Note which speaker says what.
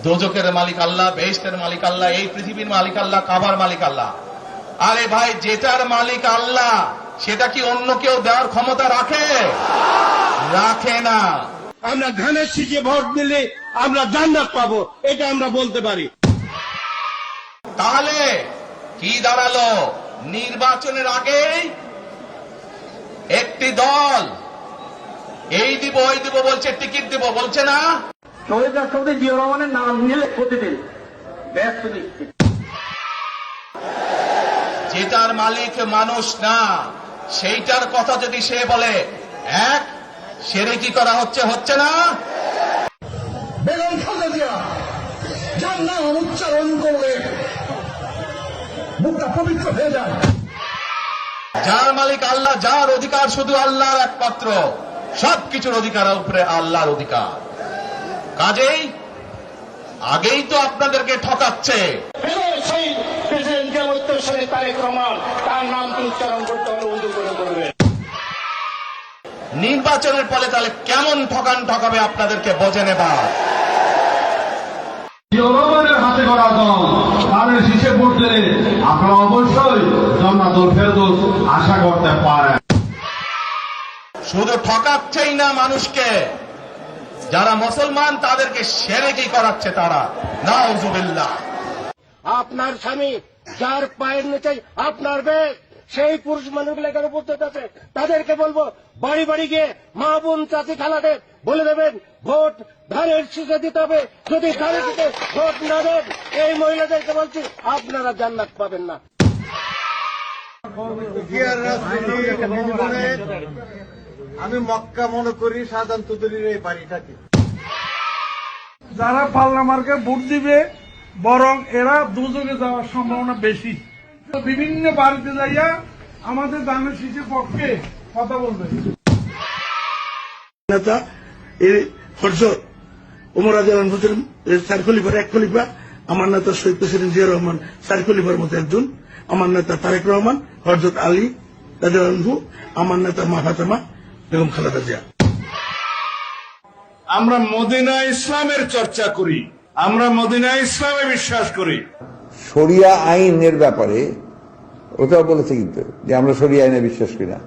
Speaker 1: দোজকের মালিক আল্লাহ, বেহেশতের মালিক আল্লাহ, এই পৃথিবীর মালিক আল্লাহ, কাবার মালিক আল্লাহ। আরে ভাই, যেটার মালিক আল্লাহ সেটা কি অন্য কেউ দেওয়ার ক্ষমতা রাখে? রাখে না।
Speaker 2: আমরা ধানের শীষে ভোট দিলে আমরা জান্নাত পাবো, এটা আমরা বলতে পারি।
Speaker 1: তাহলে কি দাঁড়ালো? নির্বাচনের আগে একটি দল এই দিব ওই দিব বলছে, টিকিট দিব বলছে না।
Speaker 3: শহীদ রাষ্ট্রপতি জিয়া রহমানের নাম নিলে প্রতিদিন ব্যস্ত নিশ্চিত।
Speaker 1: যেটার মালিক মানুষ না সেইটার কথা যদি সে বলে, এক শিরকি করা হচ্ছে, হচ্ছে না?
Speaker 2: বেগম খালেদা জিয়া যার নাম উচ্চারণ করলে মুখটা পবিত্র হয়ে যায়।
Speaker 1: যার মালিক আল্লাহ, যার অধিকার শুধু আল্লাহর একমাত্র, সবকিছুর অধিকার উপরে আল্লাহর অধিকার। কাজেই আগেই তো আপনাদেরকে ঠকাচ্ছে।
Speaker 2: তার নাম উচ্চারণ করতে হলে উঁচু করে করবে।
Speaker 1: নির্বাচনের ফলে তাহলে কেমন ঠকাবে আপনাদেরকে বোঝে নেবা।
Speaker 4: রহমানের হাতে করা দল তাদের শীষে ভোট দিলে আপনারা অবশ্যই জান্নাতুল ফেরদৌস আশা করতে পারেন।
Speaker 1: শুধু ঠকাচ্ছেই না মানুষকে, যারা মুসলমান তাদেরকে শিরকি করাচ্ছে তারা। নাউজুবিল্লাহ।
Speaker 2: আপনার স্বামী যার পায়ের নিচে আপনার বেগ, সেই পুরুষ মানুষগুলো এখানে উপস্থিত আছে, তাদেরকে বলবো বাড়ি বাড়ি গিয়ে মা বোন চাচি খালাদের বলে দেবেন ভোট ধানের শীষে দিতে হবে। যদি ধানের শীষে ভোট না দেন, এই মহিলাদেরকে বলছি আপনারা জান্নাত পাবেন না।
Speaker 5: আমি মক্কা মনে করি শাহজাহান চৌধুরীর এই বাড়িটাকে।
Speaker 6: যারা পাল্লা মার্কে ভোট দিবে বরং এরা দুজনে যাওয়ার সম্ভাবনা বেশি। বিভিন্ন বাড়িতে যাইয়া আমাদের ধানের শীষের পক্ষে কথা বলবে।
Speaker 7: নেতা হযরত ওমর রাদিয়াল্লাহু আনহু চার খলিফার এক খলিফা, আমার নেতা শহীদ প্রেসিডেন্ট জিয়া রহমান চার খলিফার মতো একজন, আমার নেতা তারেক রহমান, হযরত আলী রাদিয়াল্লাহু আনহু, আমার নেতা মা ফাতেমা বেগম খালেদা জিয়া।
Speaker 4: আমরা মদিনা ইসলামের চর্চা করি, আমরা মদিনা ইসলামে বিশ্বাস করি।
Speaker 8: শরিয়া আইনের ব্যাপারে ওটাও বলেছে কিন্তু যে আমরা শরিয়া আইনে বিশ্বাস করি না।